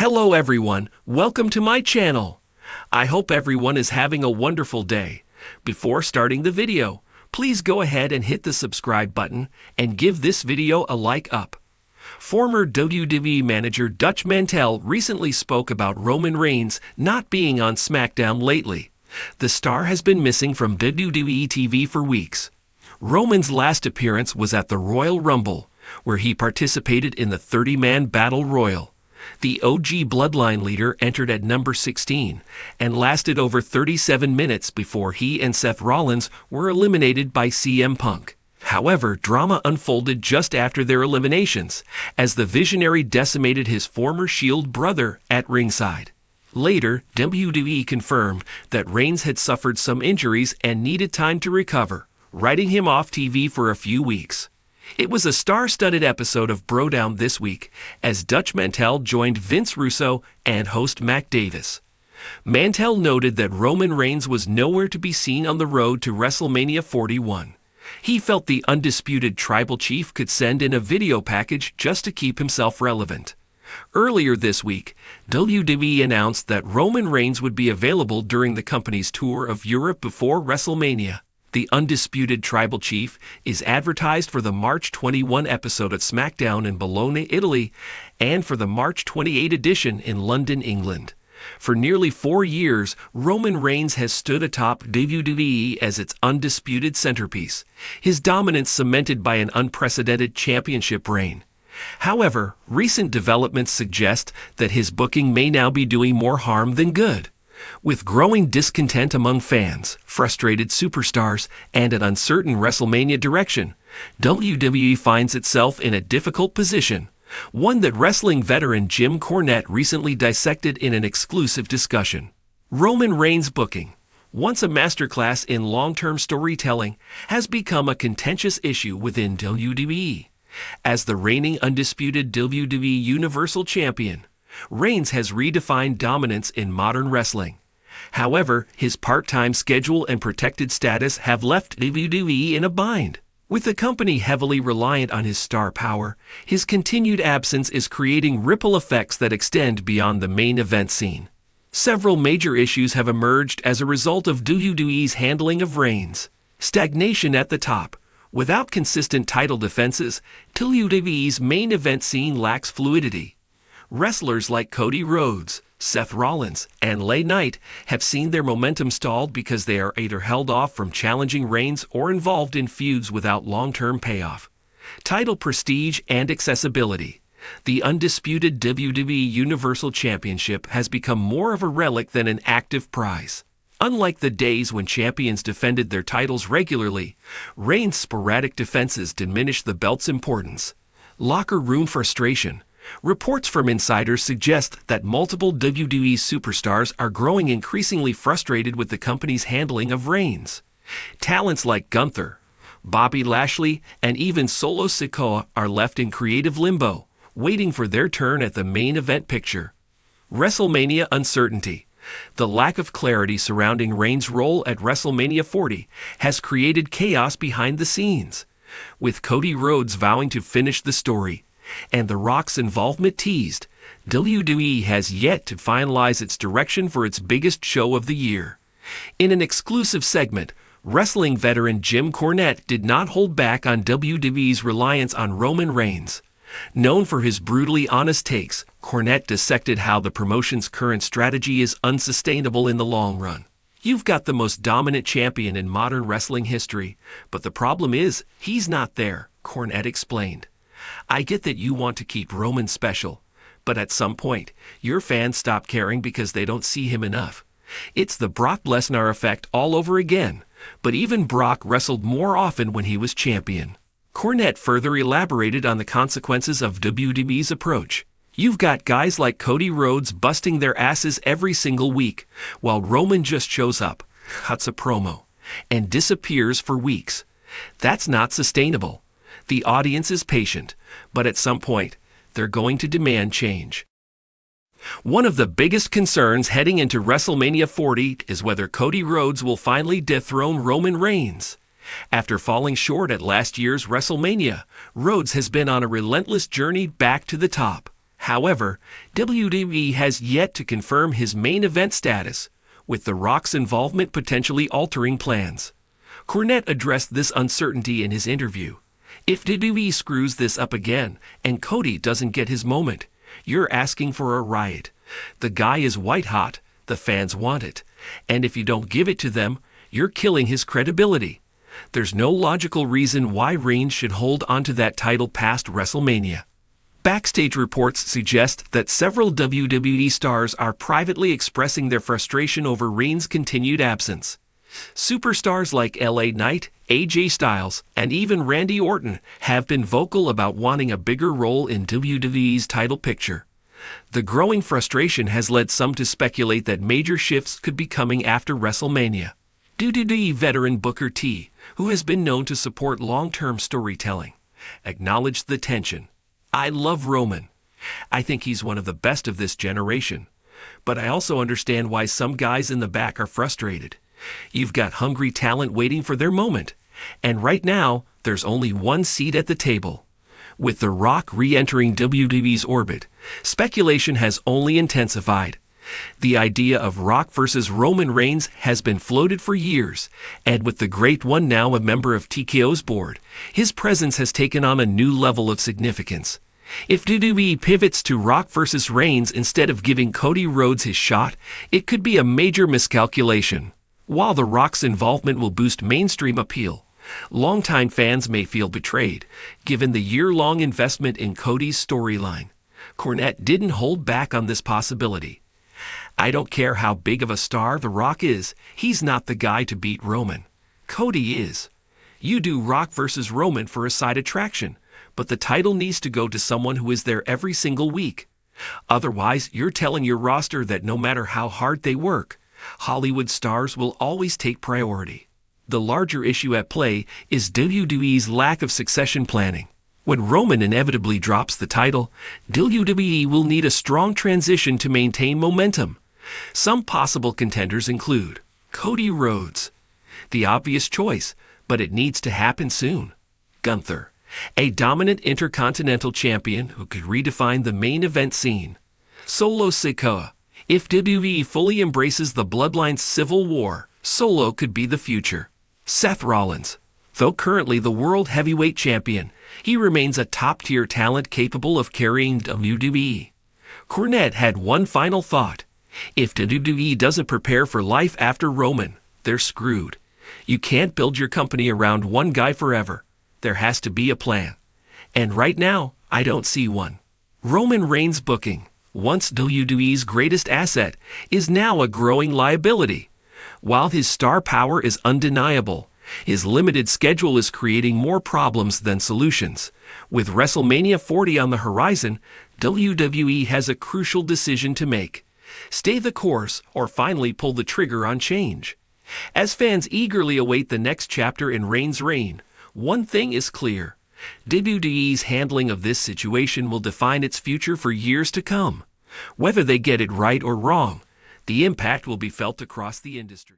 Hello everyone, welcome to my channel. I hope everyone is having a wonderful day. Before starting the video, please go ahead and hit the subscribe button and give this video a like up. Former WWE manager Dutch Mantell recently spoke about Roman Reigns not being on SmackDown lately. The star has been missing from WWE TV for weeks. Roman's last appearance was at the Royal Rumble, where he participated in the 30-man Battle Royal. The OG Bloodline leader entered at number 16 and lasted over 37 minutes before he and Seth Rollins were eliminated by CM Punk. However, drama unfolded just after their eliminations, as the Visionary decimated his former Shield brother at ringside. Later, WWE confirmed that Reigns had suffered some injuries and needed time to recover, writing him off TV for a few weeks. It was a star-studded episode of Brodown this week, as Dutch Mantell joined Vince Russo and host Mac Davis. Mantell noted that Roman Reigns was nowhere to be seen on the road to WrestleMania 41. He felt the undisputed tribal chief could send in a video package just to keep himself relevant. Earlier this week, WWE announced that Roman Reigns would be available during the company's tour of Europe before WrestleMania. The undisputed tribal chief is advertised for the March 21 episode of SmackDown in Bologna, Italy, and for the March 28 edition in London, England. For nearly 4 years, Roman Reigns has stood atop WWE as its undisputed centerpiece, his dominance cemented by an unprecedented championship reign. However, recent developments suggest that his booking may now be doing more harm than good. With growing discontent among fans, frustrated superstars, and an uncertain WrestleMania direction, WWE finds itself in a difficult position, one that wrestling veteran Jim Cornette recently dissected in an exclusive discussion. Roman Reigns' booking, once a masterclass in long-term storytelling, has become a contentious issue within WWE. As the reigning undisputed WWE Universal Champion, Reigns has redefined dominance in modern wrestling. However, his part-time schedule and protected status have left WWE in a bind. With the company heavily reliant on his star power, his continued absence is creating ripple effects that extend beyond the main event scene. Several major issues have emerged as a result of WWE's handling of Reigns. Stagnation at the top. Without consistent title defenses, WWE's main event scene lacks fluidity. Wrestlers like Cody Rhodes, Seth Rollins, and LA Knight have seen their momentum stalled because they are either held off from challenging Reigns or involved in feuds without long-term payoff. Title prestige and accessibility. The undisputed WWE Universal Championship has become more of a relic than an active prize. Unlike the days when champions defended their titles regularly, Reigns' sporadic defenses diminish the belt's importance. Locker room frustration. Reports from insiders suggest that multiple WWE superstars are growing increasingly frustrated with the company's handling of Reigns. Talents like Gunther, Bobby Lashley, and even Solo Sikoa are left in creative limbo, waiting for their turn at the main event picture. WrestleMania uncertainty. The lack of clarity surrounding Reigns' role at WrestleMania 40 has created chaos behind the scenes. With Cody Rhodes vowing to finish the story, and The Rock's involvement teased, WWE has yet to finalize its direction for its biggest show of the year. In an exclusive segment, wrestling veteran Jim Cornette did not hold back on WWE's reliance on Roman Reigns. Known for his brutally honest takes, Cornette dissected how the promotion's current strategy is unsustainable in the long run. You've got the most dominant champion in modern wrestling history, but the problem is, he's not there, Cornette explained. I get that you want to keep Roman special, but at some point, your fans stop caring because they don't see him enough. It's the Brock Lesnar effect all over again, but even Brock wrestled more often when he was champion. Cornette further elaborated on the consequences of WWE's approach. You've got guys like Cody Rhodes busting their asses every single week, while Roman just shows up, cuts a promo, and disappears for weeks. That's not sustainable. The audience is patient, but at some point, they're going to demand change. One of the biggest concerns heading into WrestleMania 40 is whether Cody Rhodes will finally dethrone Roman Reigns. After falling short at last year's WrestleMania, Rhodes has been on a relentless journey back to the top. However, WWE has yet to confirm his main event status, with The Rock's involvement potentially altering plans. Cornette addressed this uncertainty in his interview. If WWE screws this up again and Cody doesn't get his moment, you're asking for a riot. The guy is white hot, the fans want it, and if you don't give it to them, you're killing his credibility. There's no logical reason why Reigns should hold onto that title past WrestleMania. Backstage reports suggest that several WWE stars are privately expressing their frustration over Reigns' continued absence. Superstars like LA Knight, AJ Styles, and even Randy Orton have been vocal about wanting a bigger role in WWE's title picture. The growing frustration has led some to speculate that major shifts could be coming after WrestleMania. WWE veteran Booker T, who has been known to support long-term storytelling, acknowledged the tension. "I love Roman. I think he's one of the best of this generation. But I also understand why some guys in the back are frustrated. You've got hungry talent waiting for their moment. And right now, there's only one seat at the table." With The Rock re-entering WWE's orbit, speculation has only intensified. The idea of Rock versus Roman Reigns has been floated for years, and with the Great One now a member of TKO's board, his presence has taken on a new level of significance. If WWE pivots to Rock versus Reigns instead of giving Cody Rhodes his shot, it could be a major miscalculation. While The Rock's involvement will boost mainstream appeal, longtime fans may feel betrayed, given the year-long investment in Cody's storyline. Cornette didn't hold back on this possibility. "I don't care how big of a star The Rock is, he's not the guy to beat Roman. Cody is. You do Rock versus Roman for a side attraction, but the title needs to go to someone who is there every single week. Otherwise, you're telling your roster that no matter how hard they work, Hollywood stars will always take priority." The larger issue at play is WWE's lack of succession planning. When Roman inevitably drops the title, WWE will need a strong transition to maintain momentum. Some possible contenders include Cody Rhodes, the obvious choice, but it needs to happen soon. Gunther, a dominant intercontinental champion who could redefine the main event scene. Solo Sikoa, if WWE fully embraces the Bloodline's civil war, Solo could be the future. Seth Rollins, though currently the World Heavyweight Champion, he remains a top-tier talent capable of carrying WWE. Cornette had one final thought. If WWE doesn't prepare for life after Roman, they're screwed. You can't build your company around one guy forever. There has to be a plan. And right now, I don't see one. Roman Reigns' booking, once WWE's greatest asset, is now a growing liability. While his star power is undeniable, his limited schedule is creating more problems than solutions. With WrestleMania 40 on the horizon, WWE has a crucial decision to make. Stay the course or finally pull the trigger on change. As fans eagerly await the next chapter in Reigns' reign, one thing is clear. WWE's handling of this situation will define its future for years to come. Whether they get it right or wrong, the impact will be felt across the industry.